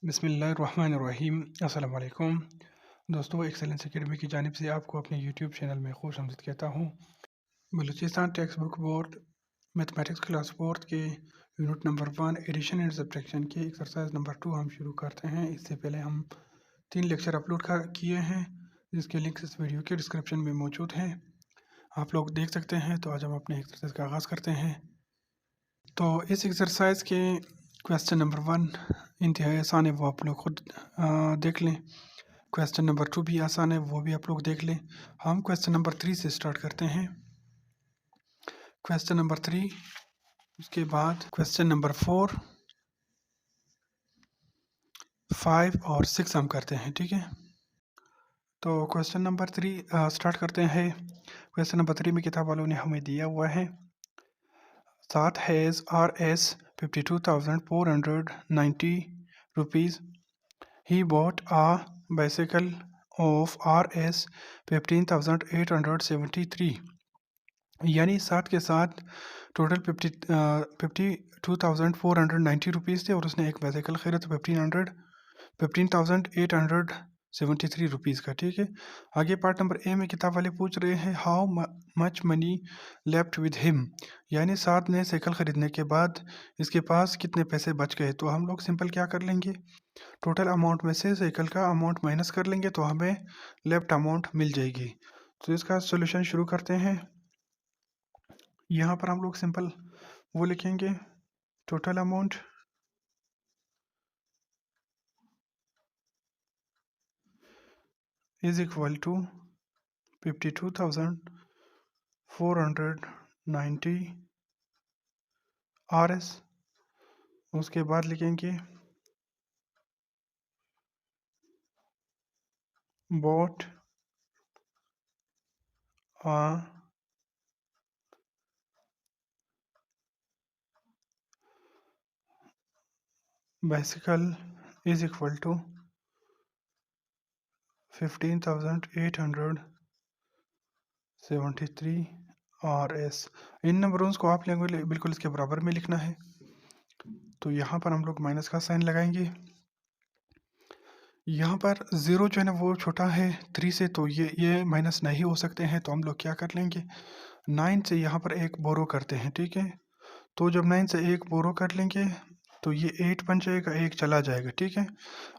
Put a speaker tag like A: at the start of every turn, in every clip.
A: बिस्मिल्लाहिर्रहमानिर्रहीम। अस्सलाम वालेकुम। दोस्तों, एक्सेलेंस एकेडमी की जानिब से आपको अपने यूट्यूब चैनल में खुश आमदीद कहता हूँ। Balochistan text book board mathematics class fourth के unit number 1 addition and subtraction के एक्सरसाइज नंबर 2 हम शुरू करते हैं। इससे पहले हम 3 लेक्चर अपलोड किए हैं, जिसके लिंक इस वीडियो के डिस्क्रिप्शन में मौजूद हैं। आप लोग देख सकते हैं। तो आज हम अपने एक्सरसाइज का आगाज़ करते हैं। तो इस एक्सरसाइज के क्वेश्चन नंबर 1 इंतहाई आसान है, वो आप लोग खुद देख लें। क्वेश्चन नंबर 2 भी आसान है, वो भी आप लोग देख लें। हम क्वेश्चन नंबर 3 से स्टार्ट करते हैं। क्वेश्चन नंबर 3, उसके बाद क्वेश्चन नंबर 4, 5 और 6 हम करते हैं, ठीक है। तो क्वेश्चन नंबर 3 स्टार्ट करते हैं। क्वेश्चन नंबर 3 में किताब वालों ने हमें दिया हुआ है, साथ has RS 52,490 rupees. He bought a bicycle of RS 15,873, यानी 60 के साथ टोटल 52,490 रुपीज़ थे और उसने एक बाइसाइकिल खरीदा 15,873 रुपीज़ का, ठीक है। आगे पार्ट नंबर ए में किताब वाले पूछ रहे हैं how much money left with him, यानी 7 नए साइकिल ख़रीदने के बाद इसके पास कितने पैसे बच गए। तो हम लोग सिंपल क्या कर लेंगे, टोटल अमाउंट में से साइकिल का अमाउंट माइनस कर लेंगे तो हमें लेफ्ट अमाउंट मिल जाएगी। तो इसका सॉल्यूशन शुरू करते हैं। यहाँ पर हम लोग सिंपल वो लिखेंगे, total amount is equal to 52,490 RS। उसके बाद लिखेंगे bought a bicycle is equal to 15,873 RS। इन नंबरों को आप लोगों बिल्कुल इसके बराबर में लिखना है। तो यहाँ पर हम लोग माइनस का साइन लगाएंगे। यहाँ पर 0 जो है ना वो छोटा है 3 से, तो ये माइनस नहीं हो सकते हैं। तो हम लोग क्या कर लेंगे, 9 से यहाँ पर एक बोरो करते हैं, ठीक है। तो जब 9 से एक बोरो कर लेंगे तो ये 8 बन जाएगा, एक चला जाएगा, ठीक है।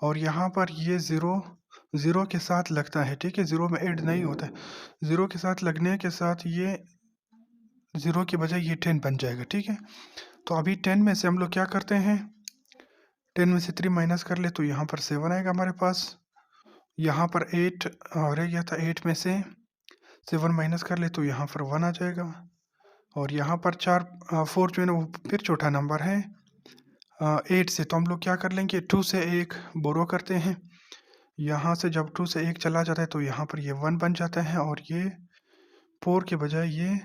A: और यहाँ पर ये 0 के साथ लगता है, ठीक है। 0 में ऐड नहीं होता है, 0 के साथ लगने के साथ ये 0 की बजाय ये 10 बन जाएगा, ठीक है। तो अभी 10 में से हम लोग क्या करते हैं, 10 में से 3 माइनस कर ले तो यहाँ पर 7 आएगा हमारे पास। यहाँ पर 8 रह गया था, 8 में से 7 माइनस कर ले तो यहाँ पर 1 आ जाएगा। और यहाँ पर 4 जो है ना वो फिर छोटा नंबर है 8 से, तो हम लोग क्या कर लेंगे, 2 से एक बोरो करते हैं। यहाँ से जब 2 से एक चला जाता है तो यहाँ पर ये 1 बन जाता है और ये 4 के बजाय ये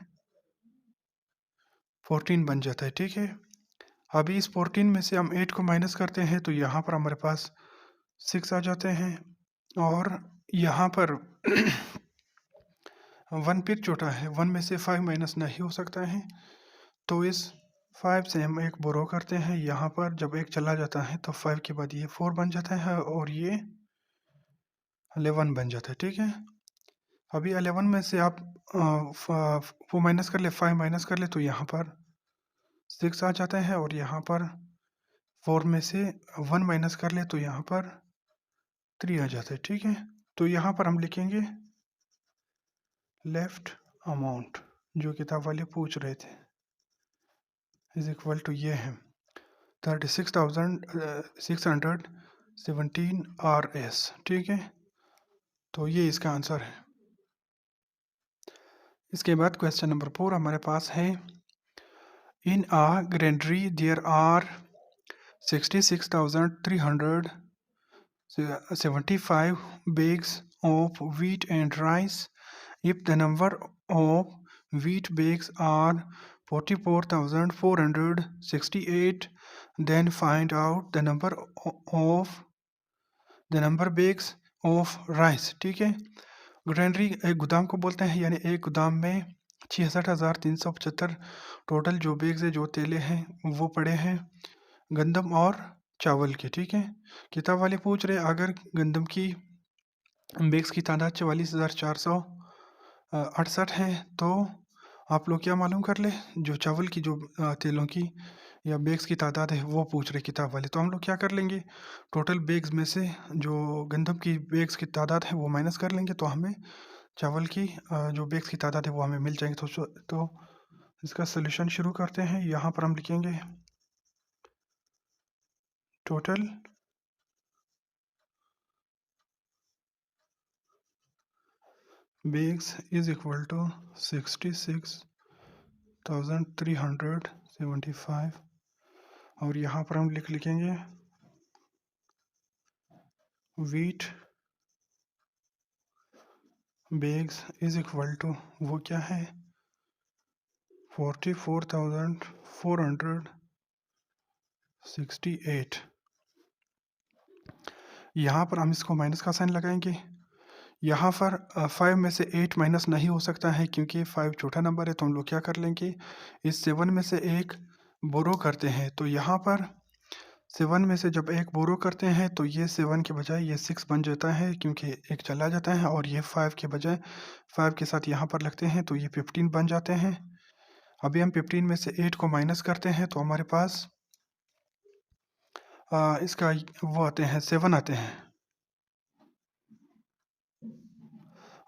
A: 14 बन जाता है, ठीक है। अभी इस 14 में से हम 8 को माइनस करते हैं तो यहाँ पर हमारे पास 6 आ जाते हैं। और यहाँ पर 1 फिर छोटा है, 1 में से 5 माइनस नहीं हो सकता है। तो इस 5 से हम एक बोरो करते हैं। यहाँ पर जब एक चला जाता है तो 5 के बाद ये 4 बन जाता है और ये 11 बन जाता है, ठीक है। अभी 11 में से आप वो माइनस कर ले, 5 माइनस कर ले तो यहाँ पर 6 आ जाता है। और यहाँ पर 4 में से 1 माइनस कर ले तो यहाँ पर 3 आ जाता है, ठीक है। तो यहाँ पर हम लिखेंगे लेफ्ट अमाउंट जो किताब वाले पूछ रहे थे इज इक्वल टू ये है 36,617 RS, ठीक है। तो ये इसका आंसर है। इसके बाद क्वेश्चन नंबर 4 हमारे पास है, in a granary there are 66,375 bags of wheat and rice. If the number of wheat bags are 44,468, then find out the number bags of rice, ठीक है। ग्रेनरी एक गोदाम को बोलते हैं, यानी एक गोदाम में 66,375 टोटल जो बैग्स है, जो तेले हैं वो पड़े हैं गंदम और चावल की, ठीक है। किताब वाले पूछ रहे अगर गंदम की बैग्स की तादाद 44,468 है तो आप लोग क्या मालूम कर ले, जो चावल की जो तेलों की या बैग्स की तादाद है वो पूछ रहे किताब वाले। तो हम लोग क्या कर लेंगे, टोटल बैग्स में से जो गंदम की बैग्स की तादाद है वो माइनस कर लेंगे, तो हमें चावल की जो बैग्स की तादाद है वो हमें मिल जाएंगे। तो इसका सोल्यूशन शुरू करते हैं। यहाँ पर हम लिखेंगे total bags is equal to 66,375 और यहाँ पर हम लिखेंगे wheat bags is equal to वो क्या है 44,468। यहाँ पर हम इसको माइनस का साइन लगाएंगे। यहाँ पर 5 में से 8 माइनस नहीं हो सकता है क्योंकि 5 छोटा नंबर है, तो हम लोग क्या कर लेंगे, इस 7 में से एक बोरो करते हैं। तो यहाँ पर 7 में से जब एक बोरो करते हैं तो ये 7 के बजाय ये 6 बन जाता है क्योंकि एक चला जाता है, और ये 5 के बजाय 5 के साथ यहाँ पर लगते हैं तो ये 15 बन जाते हैं। अभी हम 15 में से 8 को माइनस करते हैं तो हमारे पास इसका वो आते हैं 7 आते हैं,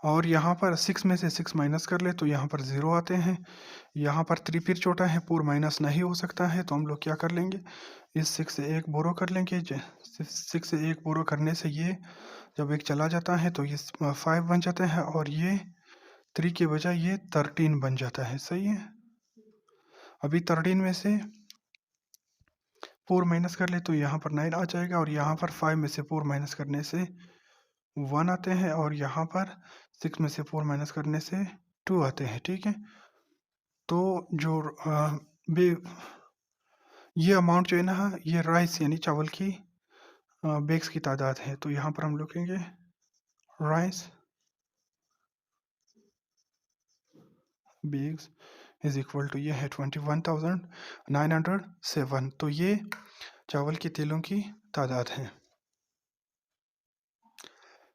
A: और यहाँ पर 6 में से 6 माइनस कर ले तो यहाँ पर 0 आते हैं। यहाँ पर 3 फिर छोटा है, 4 माइनस नहीं हो सकता है, तो हम लोग क्या कर लेंगे, इस 6 से एक बोरो कर लेंगे। 6 से एक बोरो करने से ये जब एक चला जाता है तो ये 5 बन जाता है, और ये 3 के बजाय ये 13 बन जाता है। सही है। अभी 13 में से 4 माइनस कर ले तो यहाँ पर 9 आ जाएगा, और यहाँ पर 5 में से 4 माइनस करने से 1 आते हैं, और यहाँ पर 6 में से 4 माइनस करने से 2 आते हैं, ठीक है। तो जो ये अमाउंट जो है ना, ये राइस यानी चावल की बैग्स की तादाद है। तो यहाँ पर हम लिखेंगे rice bags is equal to ये है 21,907। तो ये चावल के तेलों की तादाद है।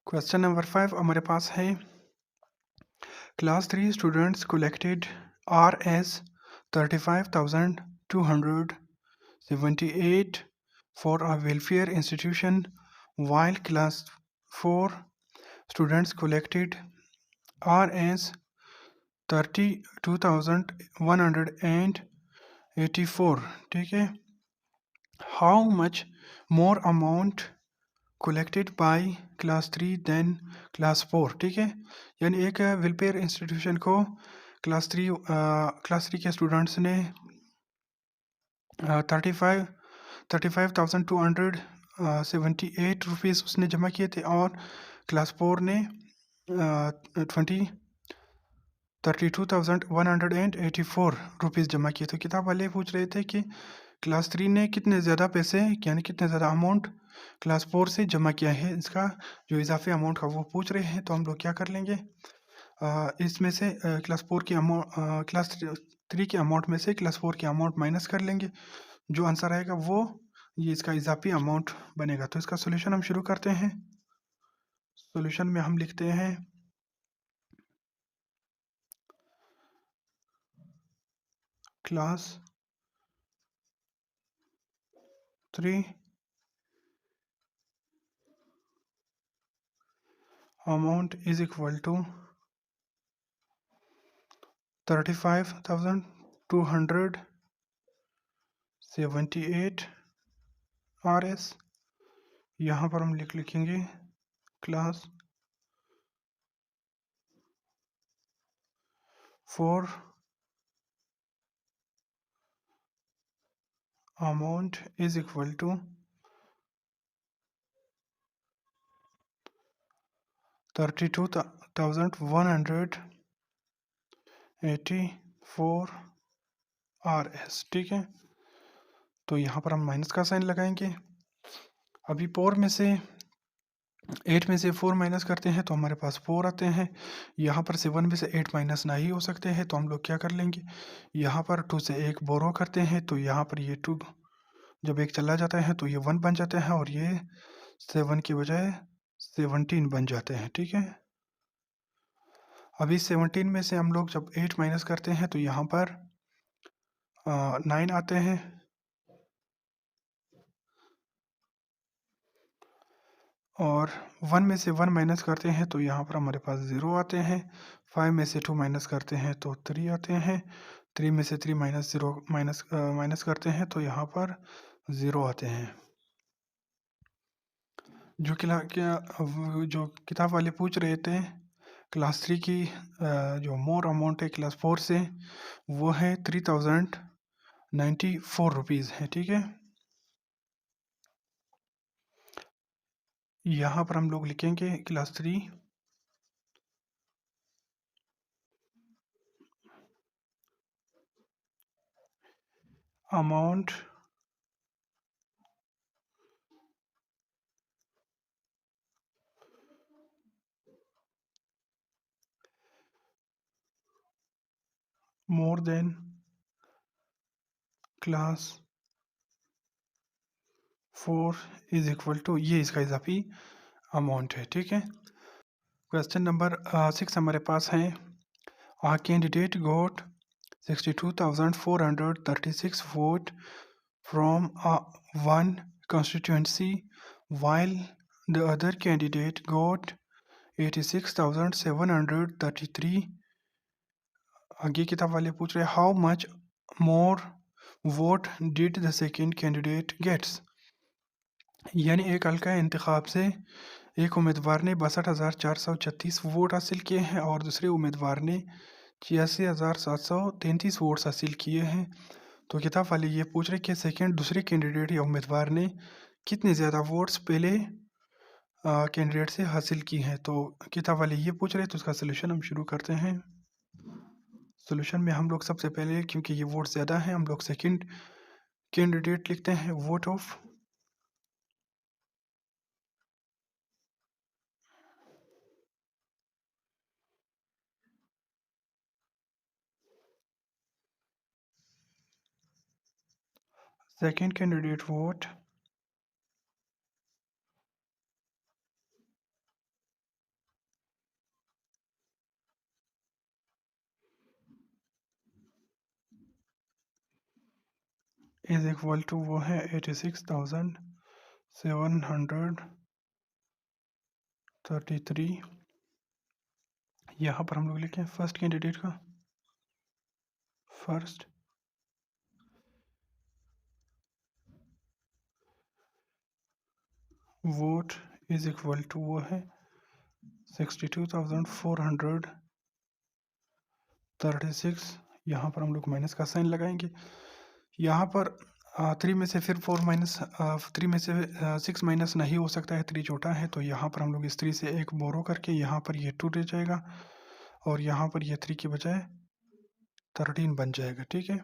A: क्वेश्चन नंबर 5 हमारे पास है, class 3 students collected RS 35,278 for a welfare institution, while class 4 students collected RS 32,184, ठीक है। How much more amount collected by class 3 than class 4, ठीक है। यानी एक वेलफेयर इंस्टीट्यूशन को क्लास 3 के स्टूडेंट्स ने 35,278 रुपीज़ उसने जमा किए थे, और क्लास 4 ने 32,184 रुपीज़ जमा किए। तो किताब वाले पूछ रहे थे कि क्लास 3 ने कितने ज़्यादा पैसे यानी कितने ज़्यादा अमाउंट क्लास 4 से जमा किया है, इसका जो इजाफी अमाउंट का वो पूछ रहे हैं। तो हम लोग क्या कर लेंगे, इसमें से क्लास 4 की क्लास 3 के अमाउंट में से क्लास 4 की अमाउंट माइनस कर लेंगे। जो आंसर आएगा वो ये इसका इजाफी अमाउंट बनेगा। तो इसका सोल्यूशन हम शुरू करते हैं। सोल्यूशन में हम लिखते हैं class 3 amount is equal to 35,278 RS। यहाँ पर हम लिखेंगे class 4 amount is equal to 32,184 RS, ठीक है। तो यहाँ पर हम माइनस का साइन लगाएंगे। अभी 4 में से 8 में से 4 माइनस करते हैं तो हमारे पास 4 आते हैं। यहाँ पर 7 में से 8 माइनस नहीं हो सकते हैं, तो हम लोग क्या कर लेंगे, यहाँ पर 2 से एक बोरो करते हैं, तो यहाँ पर ये 2 जब एक चला जाता है तो ये 1 बन जाता है और ये 7 की बजाय 17 बन जाते हैं, ठीक है। अभी 17 में से हम लोग जब 8 माइनस करते हैं तो यहाँ पर 9 आते हैं और 1 में से 1 माइनस करते हैं तो यहाँ पर हमारे पास 0 आते हैं। 5 में से 2 माइनस करते हैं तो 3 आते हैं। 3 में से 3 माइनस 0 माइनस करते हैं तो यहाँ पर 0 आते हैं। जो किताब वाले पूछ रहे थे क्लास 3 की जो मोर अमाउंट है क्लास 4 से, वो है 3094 रुपीज़ है, ठीक है। यहाँ पर हम लोग लिखेंगे class 3 amount more than class 4 is equal to, ये इसका इजाफी अमाउंट है, ठीक है। क्वेश्चन नंबर 6 हमारे पास है, a candidate got 62,436 vote from one constituency while the other candidate got 86,733। आगे किताब वाले पूछ रहे how much more vote did the second candidate gets. यानी एक हल्का इंतखाब से एक उम्मीदवार ने 62,436 वोट हासिल किए हैं और दूसरे उम्मीदवार ने 86,733 वोट्स हासिल किए हैं। तो किताब वाले ये पूछ रहे कि दूसरे कैंडिडेट या उम्मीदवार ने कितने ज़्यादा वोट्स पहले कैंडिडेट से हासिल की हैं। तो किताब वाले ये पूछ रहे हैं, तो उसका सलूशन हम शुरू करते हैं। सॉल्यूशन में हम लोग सबसे पहले, क्योंकि ये वोट ज़्यादा हैं, हम लोग सेकंड कैंडिडेट लिखते हैं, vote of second candidate vote is equal to, वो है 86,733। यहाँ पर हम लोग लिखें फर्स्ट कैंडिडेट का first vote is equal to, वो है 62,436। यहाँ पर हम लोग माइनस का साइन लगाएंगे। यहाँ पर 3 में से फिर 4 माइनस 3 में से 6 माइनस नहीं हो सकता है, 3 छोटा है, तो यहाँ पर हम लोग इस 3 से एक बोरो करके यहाँ पर ये 2 रह जाएगा और यहाँ पर ये 3 की बजाय 13 बन जाएगा, ठीक है।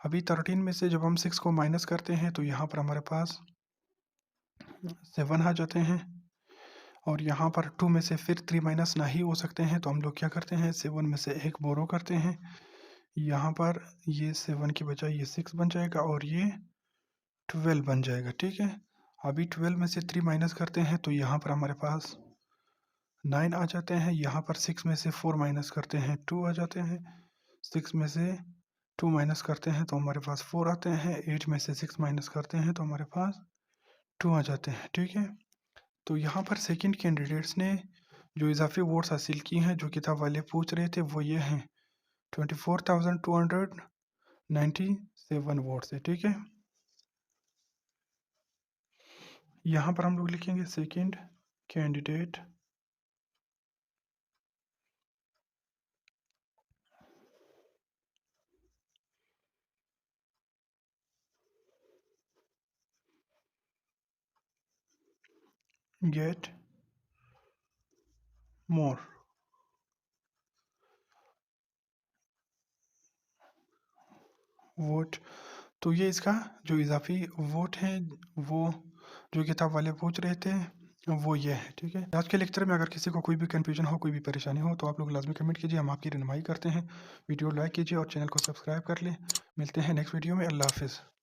A: अभी 13 में से जब हम 6 को माइनस करते हैं तो यहाँ पर हमारे पास 7 आ जाते हैं और यहाँ पर 2 में से फिर 3 माइनस नहीं हो सकते हैं, तो हम लोग क्या करते हैं, 7 में से एक बोरो करते हैं। यहाँ पर ये 7 की बजाय ये 6 बन जाएगा और ये 12 बन जाएगा, ठीक है। अभी 12 में से 3 माइनस करते हैं तो यहाँ पर हमारे पास 9 आ जाते हैं। यहाँ पर 6 में से 4 माइनस करते हैं 2 आ जाते हैं। 6 में से 2 माइनस करते हैं तो हमारे पास 4 आते हैं। 8 में से 6 माइनस करते हैं तो हमारे पास 2 आ जाते हैं, ठीक है। तो यहाँ पर सेकंड कैंडिडेट्स ने जो इजाफी वोट्स हासिल किए हैं, जो किताब वाले पूछ रहे थे, वो ये हैं 24,297 वोट्स है, ठीक है। यहाँ पर हम लोग लिखेंगे second candidate get more vote. तो ये इसका जो इजाफी वोट है, वो जो किताब वाले पूछ रहे थे, वो ये है, ठीक है। आज के लेक्चर में अगर किसी को कोई भी कन्फ्यूजन हो, कोई भी परेशानी हो, तो आप लोग लाजमी कमेंट कीजिए, हम आपकी रहनुमाई करते हैं। वीडियो लाइक कीजिए और चैनल को सब्सक्राइब कर लें। मिलते हैं नेक्स्ट वीडियो में। अल्लाह हाफिज़।